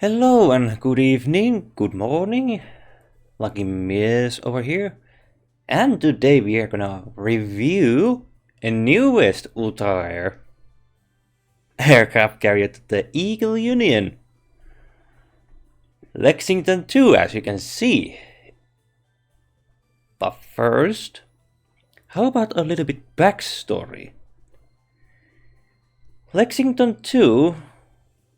Hello and good evening, good morning, Lucky Miss over here. And today we are gonna review a newest ultra rare aircraft carrier to the Eagle Union. Lexington 2, as you can see. But first, how about a little bit backstory? Lexington 2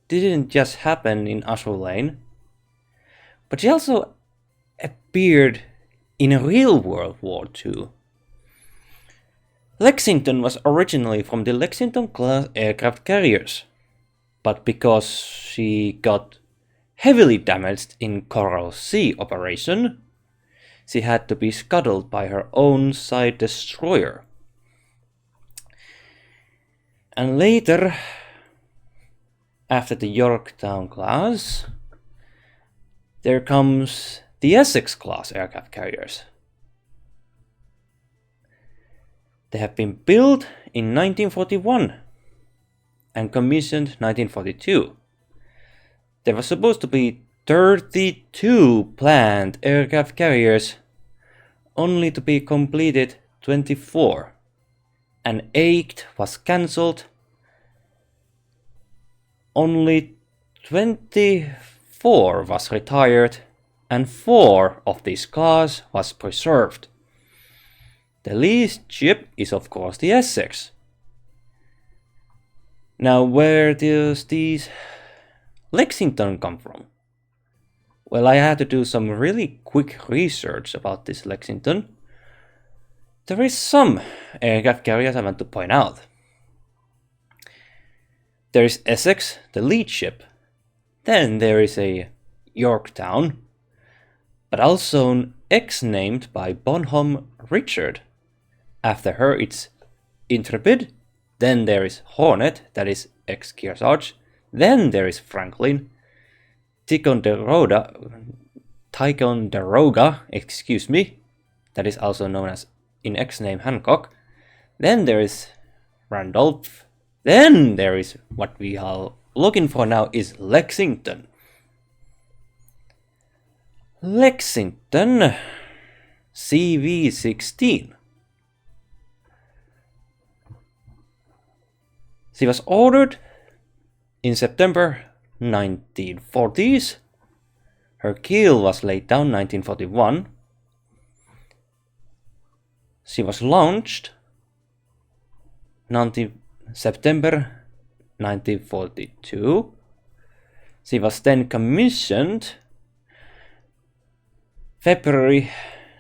didn't just happen in Azur Lane, but she also appeared in a real World War II. Lexington was originally from the Lexington-class aircraft carriers, but because she got heavily damaged in Coral Sea operation, she had to be scuttled by her own side destroyer. And later, after the Yorktown class, there comes the Essex class aircraft carriers. They have been built in 1941 and commissioned 1942. There was supposed to be 32 planned aircraft carriers, only to be completed 24, and 8 was cancelled. Only 24 was retired, and 4 of these cars was preserved. The least ship is of course the Essex. Now where does these Lexington come from? Well, I had to do some really quick research about this Lexington. There is some aircraft carriers I want to point out. There is Essex, the lead ship. Then there is a Yorktown, but also an X named by Bonhomme Richard. After her it's Intrepid. Then there is Hornet, that is ex-Kearsarge. Then there is Franklin. Ticonderoga, that is also known as in X name Hancock. Then there is Randolph. Then there is what we are looking for now is Lexington. Lexington CV-16. She was ordered in September 1940s. Her keel was laid down 1941. She was launched September 1942. She was then commissioned February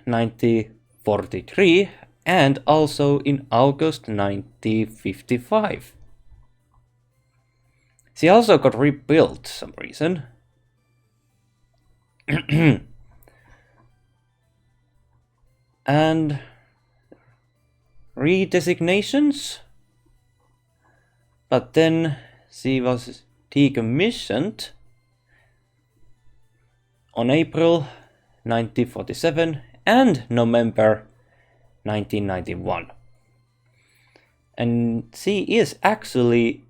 1943 and also in August 1955. She also got rebuilt some reason. And redesignations. But then she was decommissioned on April 1947 and November 1991. And she is actually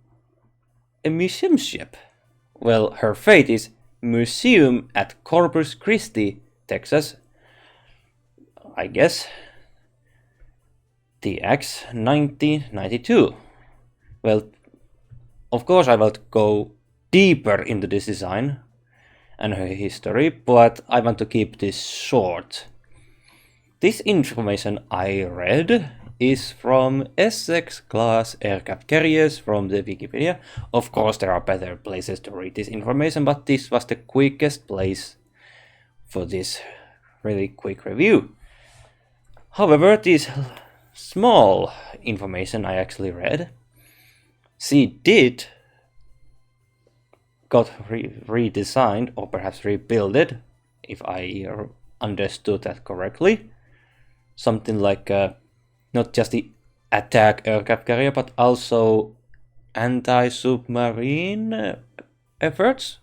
a museum ship. Well, her fate is museum at Corpus Christi, Texas. I guess. TX 1992. Well, of course I will go deeper into this design and her history, but I want to keep this short. This information I read is from Essex class aircraft carriers from the Wikipedia. Of course there are better places to read this information, but this was the quickest place for this really quick review. However, this small information I actually read, she did got redesigned or perhaps rebuilt, if I understood that correctly. Something like not just the attack aircraft carrier, but also anti-submarine efforts.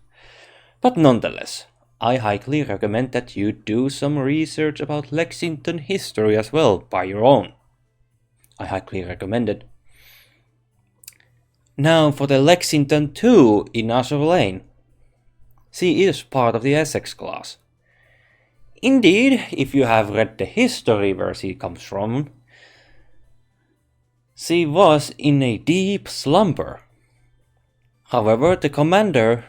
But nonetheless, I highly recommend that you do some research about Lexington history as well by your own. I highly recommend it. Now for the Lexington 2 in Azur Lane. She is part of the Essex class. Indeed, if you have read the history where she comes from, she was in a deep slumber. However, the commander,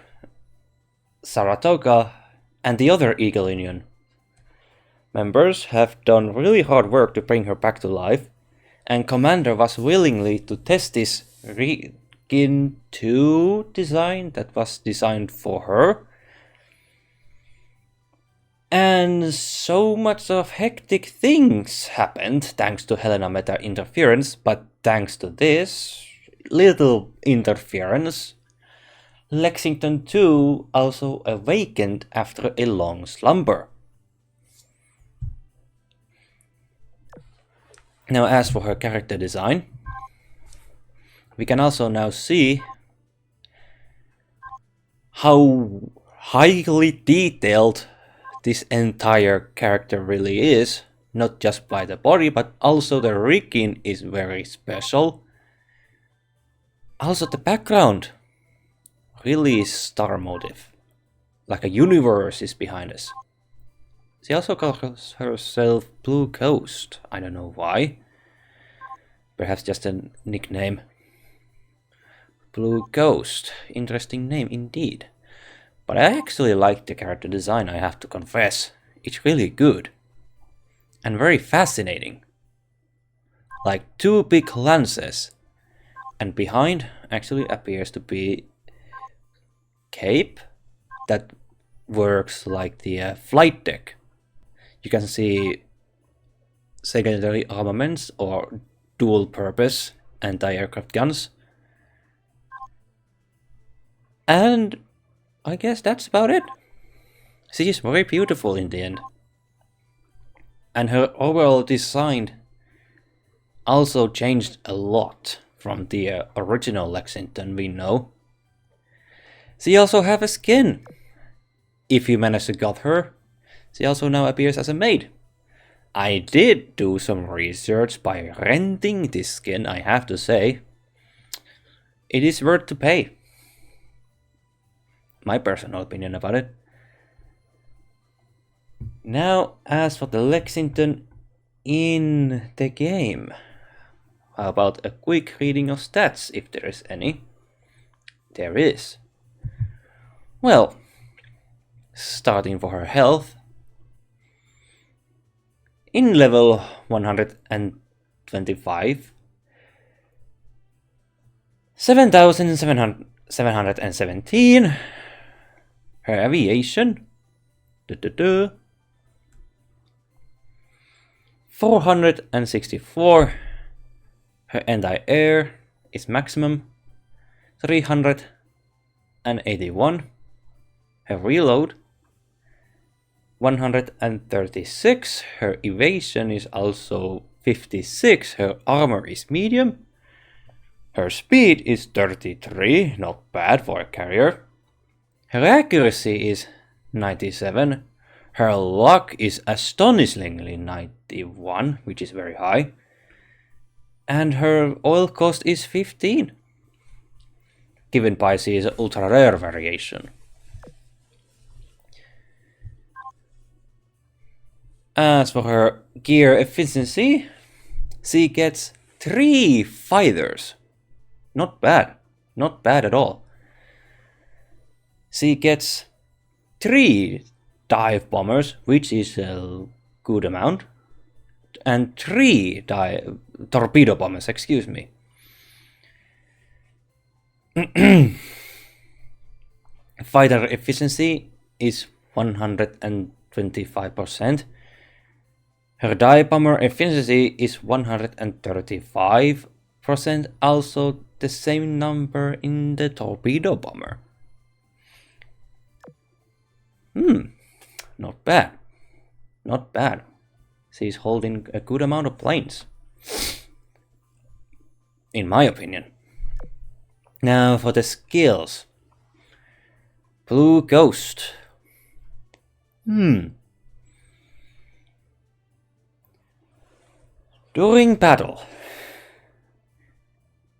Saratoga, and the other Eagle Union members have done really hard work to bring her back to life, and Commander was willingly to test this Regin 2 design that was designed for her. And so much of hectic things happened thanks to Helena Meta interference, but thanks to this little interference, Lexington 2 also awakened after a long slumber. Now, as for her character design, we can also now see how highly detailed this entire character really is, not just by the body, but also the rigging is very special. Also the background really is star motive, like a universe is behind us. She also calls herself Blue Ghost, I don't know why, perhaps just a nickname. Blue Ghost, interesting name indeed. But I actually like the character design, I have to confess. It's really good. And very fascinating. Like two big lances. And behind actually appears to be cape that works like the flight deck. You can see secondary armaments or dual purpose anti-aircraft guns. And I guess that's about it. She is very beautiful in the end. And her overall design also changed a lot from the original Lexington we know. She also has a skin. If you manage to get her, she also now appears as a maid. I did do some research by renting this skin, I have to say. It is worth to pay. My personal opinion about it. Now, as for the Lexington in the game, how about a quick reading of stats, if there is any? There is. Well, starting for her health, in level 125, 7,717. Her aviation, 464. Her anti-air is maximum, 381. Her reload, 136. Her evasion is also 56. Her armor is medium. Her speed is 33, not bad for a carrier. Her accuracy is 97. Her luck is astonishingly 91, which is very high. And her oil cost is 15, given by C's ultra rare variation. As for her gear efficiency, she gets 3 fighters. Not bad, not bad at all. She gets 3 dive bombers, which is a good amount, and 3 torpedo bombers, excuse me. Fighter efficiency is 125%. Her dive bomber efficiency is 135%, also the same number in the torpedo bomber. Not bad. Not bad. She's holding a good amount of planes, in my opinion. Now for the skills. Blue Ghost. During battle,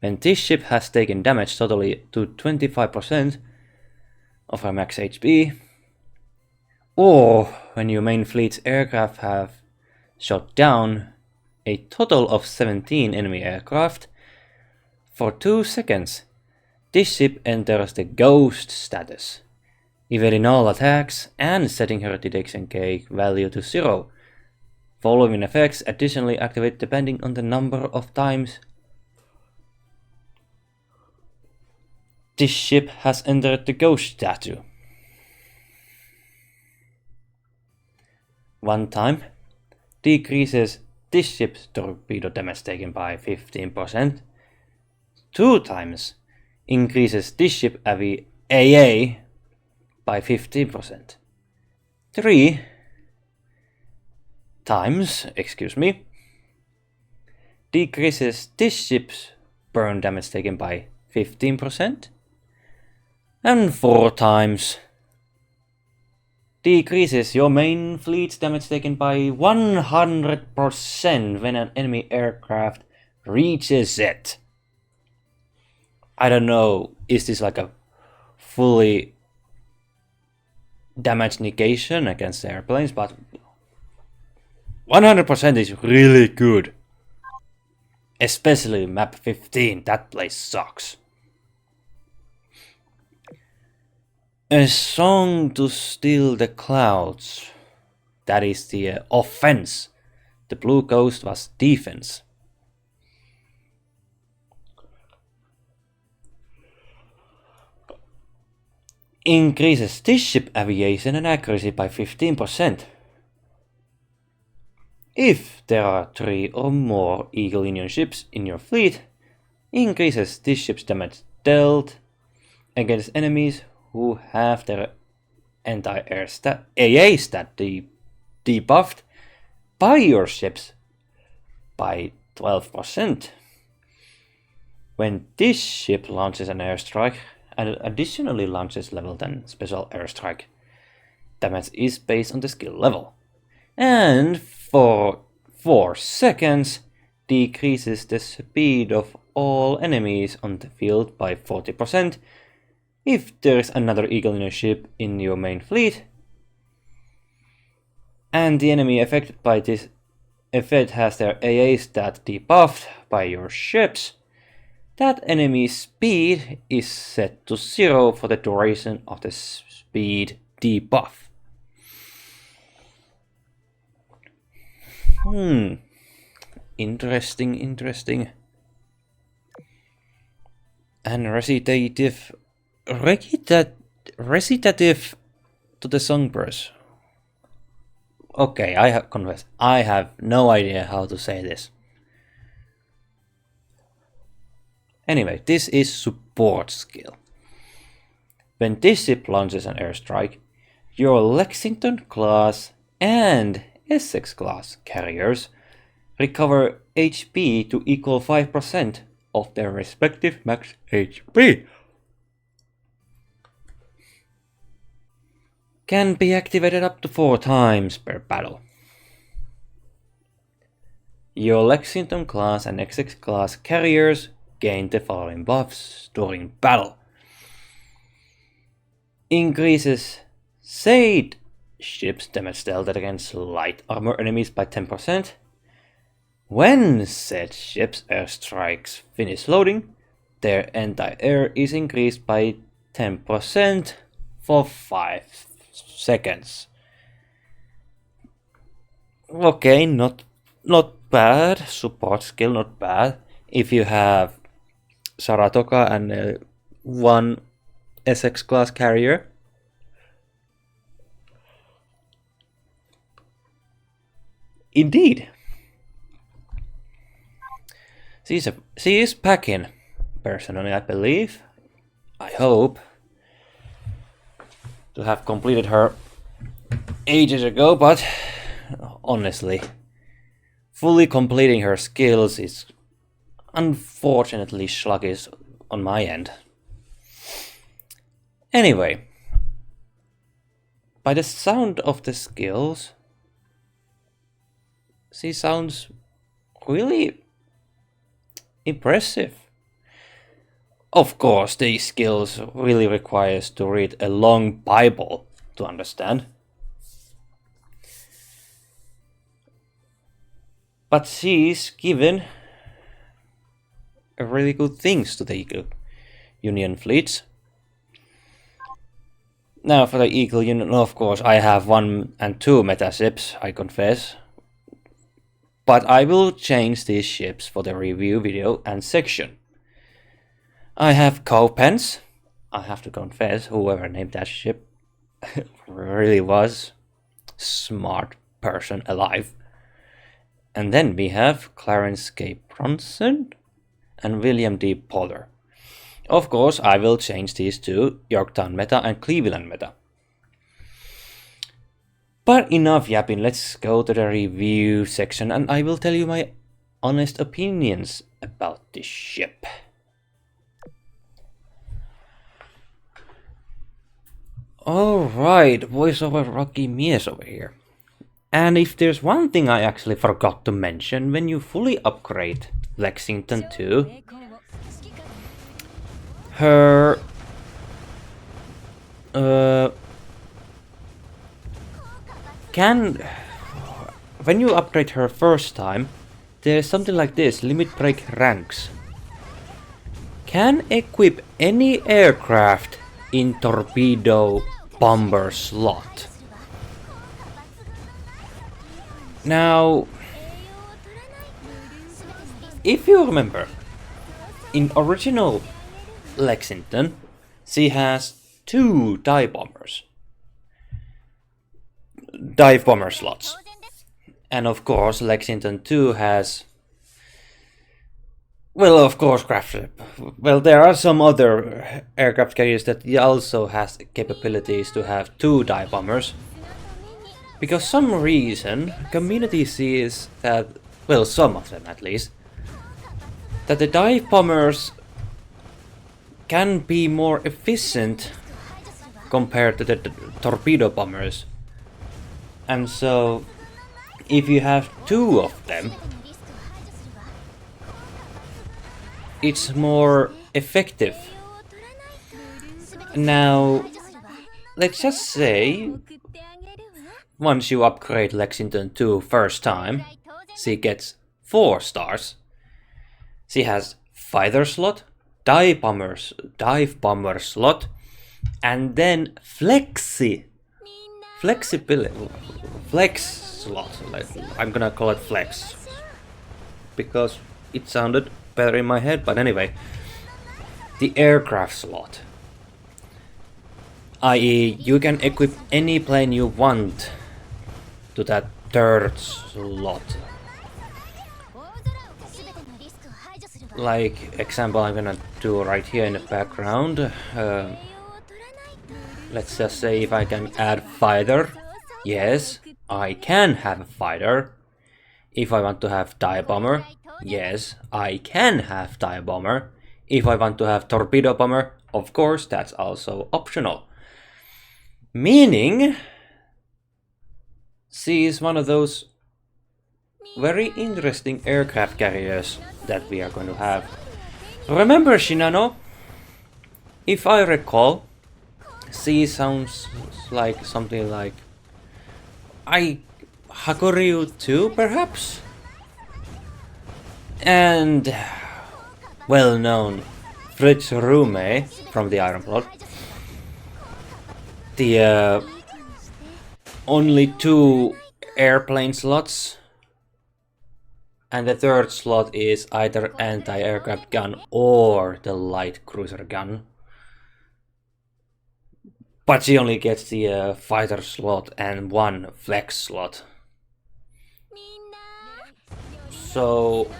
when this ship has taken damage totally to 25%, of her max HP, or when your main fleet's aircraft have shot down a total of 17 enemy aircraft for 2 seconds, this ship enters the Ghost status, evading all attacks and setting her detection K value to 0. Following effects additionally activate depending on the number of times this ship has entered the Ghost status. One time decreases this ship's torpedo damage taken by 15%. 2 times increases this ship AA by 15%. 3 times, decreases this ship's burn damage taken by 15%. And 4 times decreases your main fleet's damage taken by 100% when an enemy aircraft reaches it. I don't know, is this like a fully damage negation against the airplanes, but 100% is really good. Especially map 15, that place sucks. A song to steal the clouds. That is the offense. The blue ghost was defense. Increases this ship aviation and accuracy by 15%. If there are 3 or more Eagle Union ships in your fleet, increases this ship's damage dealt against enemies who have their anti-air stat AA stat debuffed by your ships by 12%. When this ship launches an airstrike and additionally launches level 10 special airstrike, damage is based on the skill level. And for 4 seconds decreases the speed of all enemies on the field by 40%. If there is another Eagle Union ship in your main fleet, and the enemy affected by this effect has their AA stat debuffed by your ships, that enemy's speed is set to 0 for the duration of the speed debuff. Interesting. And recitative to the songbirds. Okay, I have no idea how to say this. Anyway, this is support skill. When this ship launches an airstrike, your Lexington class and Essex class carriers recover HP to equal 5% of their respective max HP. Can be activated up to 4 times per battle. Your Lexington class and Essex class carriers gain the following buffs during battle. Increases said ship's damage dealt against light armor enemies by 10%. When said ship's airstrikes finish loading, their anti-air is increased by 10% for 5 seconds. Okay, not bad. Support skill, not bad. If you have Saratoga and 1 Essex class carrier. Indeed. She is packing, personally, I believe. I hope to have completed her ages ago, but honestly, fully completing her skills is unfortunately sluggish on my end. Anyway, by the sound of the skills, she sounds really impressive. Of course, these skills really requires to read a long Bible to understand. But she's given a really good things to the Eagle Union fleets. Now for the Eagle Union, of course, I have 1 and 2 meta ships, I confess. But I will change these ships for the review video and section. I have Cowpens. I have to confess, whoever named that ship really was smart person alive. And then we have Clarence K. Bronson and William D. Potter. Of course, I will change these to Yorktown meta and Cleveland meta. But enough yapping, let's go to the review section and I will tell you my honest opinions about this ship. Alright, voiceover Rocky Mies over here. And if there's one thing I actually forgot to mention, when you fully upgrade Lexington 2, her when you upgrade her first time, there's something like this, limit break ranks. Can equip any aircraft in torpedo bomber slot. Now, if you remember, in original Lexington, she has 2 dive bomber slots. And of course, Lexington 2 has, well, of course, craft ship. Well, there are some other aircraft carriers that also has capabilities to have 2 dive bombers. Because some reason, community sees that, well, some of them at least, that the dive bombers can be more efficient compared to the torpedo bombers. And so, if you have 2 of them, it's more effective. Now, let's just say, once you upgrade Lexington 2 first time, she gets 4 stars. She has fighter slot, dive bomber slot, and then flex slot. I'm gonna call it flex because it sounded better in my head, but anyway, the aircraft slot, i.e. you can equip any plane you want to that 3rd slot. Like example I'm gonna do right here in the background. Let's just say if I can add fighter, yes, I can have a fighter. If I want to have dive bomber, yes, I can have dive bomber. If I want to have torpedo bomber, of course, that's also optional. Meaning, she is one of those very interesting aircraft carriers that we are going to have. Remember Shinano? If I recall, she sounds like something like Hakuryu 2 perhaps? And well-known Fritz Rume from the Iron Blood. The only 2 airplane slots, and the 3rd slot is either anti-aircraft gun or the light cruiser gun. But she only gets the fighter slot and 1 flex slot. So,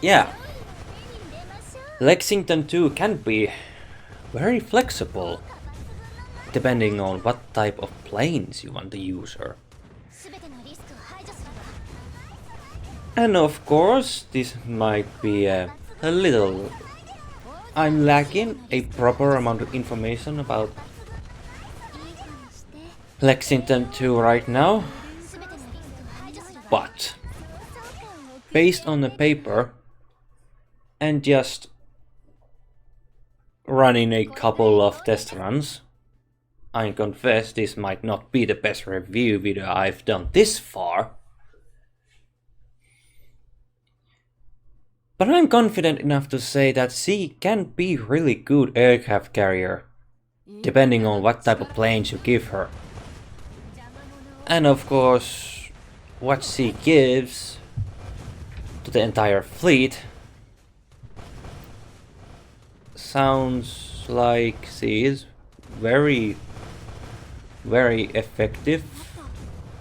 yeah. Lexington 2 can be very flexible, depending on what type of planes you want to use her. And of course, this might be a little... I'm lacking a proper amount of information about Lexington 2 right now. But, based on the paper, and just running a couple of test runs. I confess this might not be the best review video I've done this far. But I'm confident enough to say that she can be really good aircraft carrier, depending on what type of planes you give her. And of course, what she gives to the entire fleet sounds like she is very effective.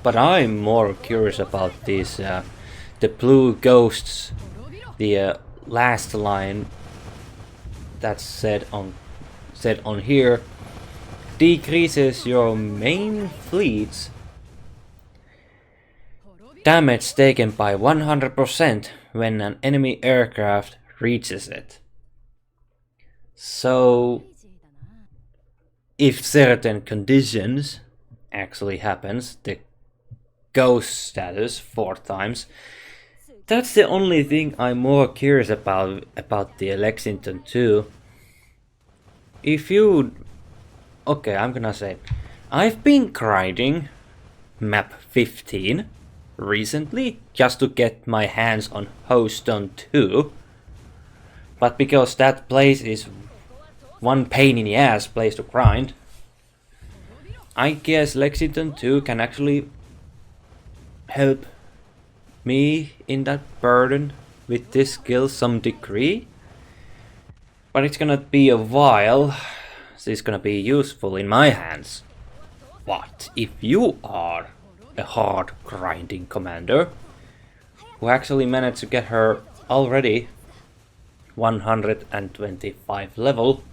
But I'm more curious about these the blue ghosts. The last line that's said on here decreases your main fleet's damage taken by 100% when an enemy aircraft reaches it. So if certain conditions actually happens, the ghost status 4 times, that's the only thing I'm more curious about the Lexington 2. If you... Okay, I'm gonna say... I've been grinding map 15 recently just to get my hands on Houston 2. But because that place is one pain in the ass place to grind, I guess Lexington 2 can actually help me in that burden with this skill some degree. But it's gonna be a while. It's gonna be useful in my hands. But if you are a hard grinding commander who actually managed to get her already 125 level,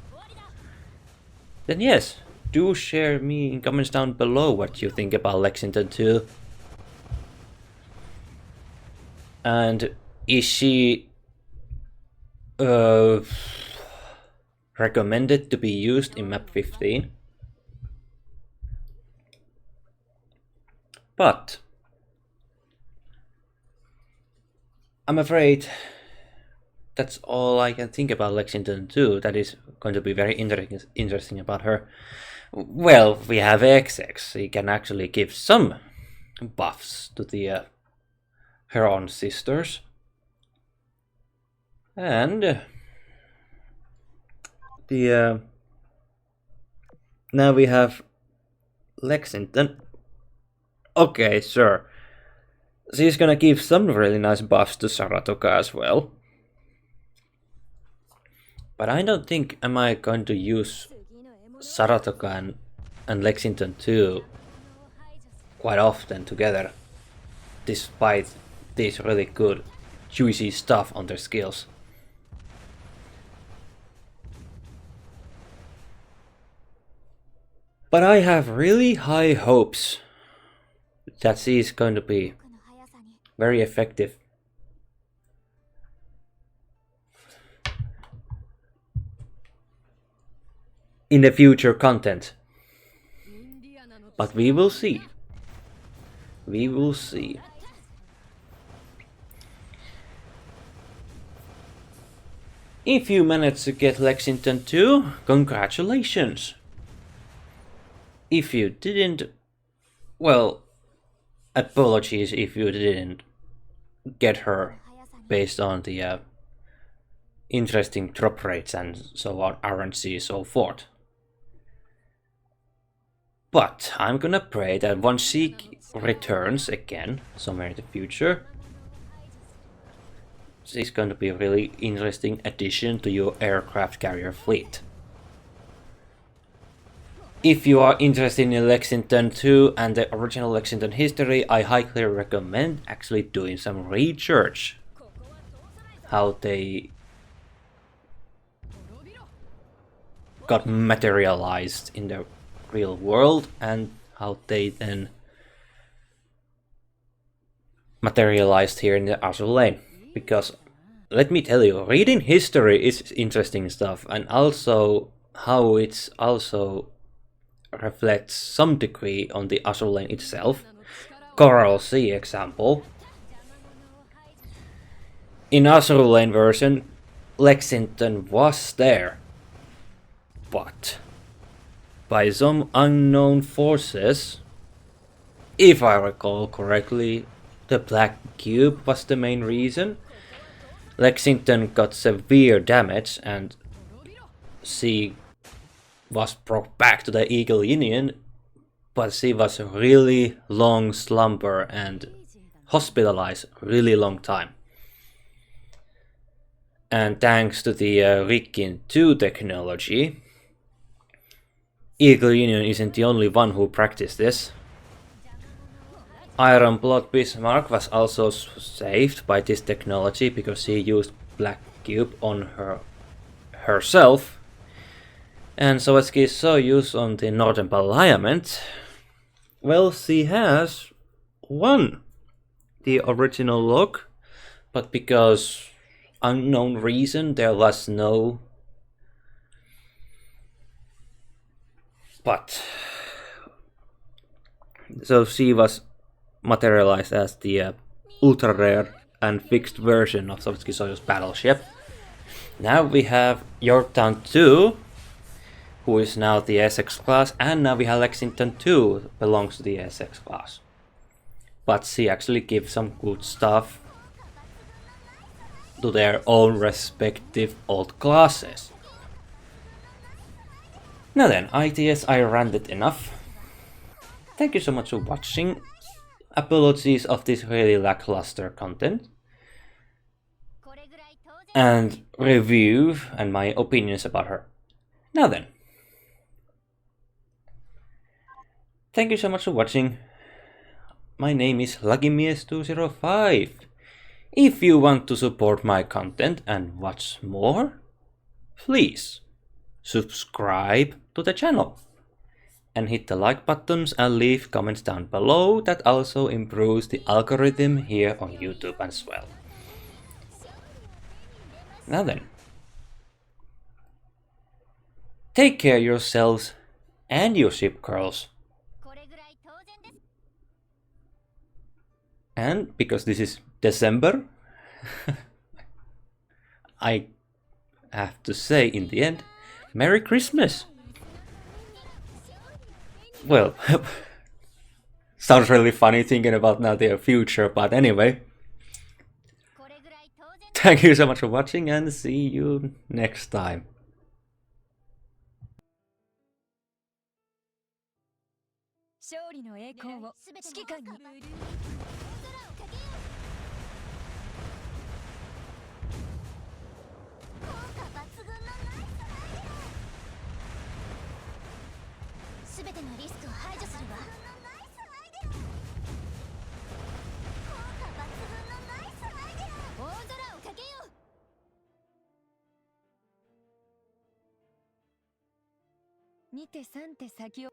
then yes, do share me in comments down below what you think about Lexington 2. And is she recommended to be used in map 15? But I'm afraid that's all I can think about Lexington 2. That is going to be very interesting about her. Well, we have XX. He can actually give some buffs to the her own sisters. And the now we have Lexington. Okay, sure. She's gonna give some really nice buffs to Saratoga as well. But I don't think am I going to use Saratoga and Lexington 2 quite often together, despite this really good juicy stuff on their skills. But I have really high hopes that she is going to be very effective. In the future content. But we will see. We will see. If you managed to get Lexington 2, congratulations. If you didn't, well, apologies if you didn't get her based on the interesting drop rates and so on, RNC, so forth. But I'm gonna pray that once she returns again somewhere in the future, she's going to be a really interesting addition to your aircraft carrier fleet. If you are interested in Lexington 2 and the original Lexington history, I highly recommend actually doing some research. How they got materialized in the real world and how they then materialized here in the Azur lane. Because let me tell you, reading history is interesting stuff, and also how it's also reflects some degree on the Azur lane itself. Coral Sea example. In Azur lane version, Lexington was there. but by some unknown forces, if I recall correctly, the black cube was the main reason. Lexington got severe damage and she was brought back to the Eagle Union, but she was a really long slumber and hospitalized really long time. And thanks to the Rikin 2 technology, Eagle Union isn't the only one who practiced this. Iron Blood Bismarck was also saved by this technology because she used Black Cube on herself. And Sovetski Soyuz on the Northern Parliament, well, she has won the original log, but because unknown reason there was no... So she was materialized as the ultra rare and fixed version of Sovetski Soyuz battleship. Now we have Yorktown 2, who is now the SX class, and now we have Lexington 2, belongs to the SX class. But she actually gives some good stuff to their own respective old classes. Now then, ITS, I ranted enough. Thank you so much for watching. Apologies of this really lackluster content. And review and my opinions about her. Now then. Thank you so much for watching. My name is LuckyMias205. If you want to support my content and watch more, please subscribe to the channel and hit the like buttons and leave comments down below. That also improves the algorithm here on YouTube as well. Now then, take care of yourselves and your ship, girls. And because this is December, I have to say in the end, Merry Christmas! Well, sounds really funny thinking about now their future, but anyway. Thank you so much for watching and see you next time. 勝利の栄光を指揮官に。すべてのリスクを排除するわ。大空をかけよう。2手3手先を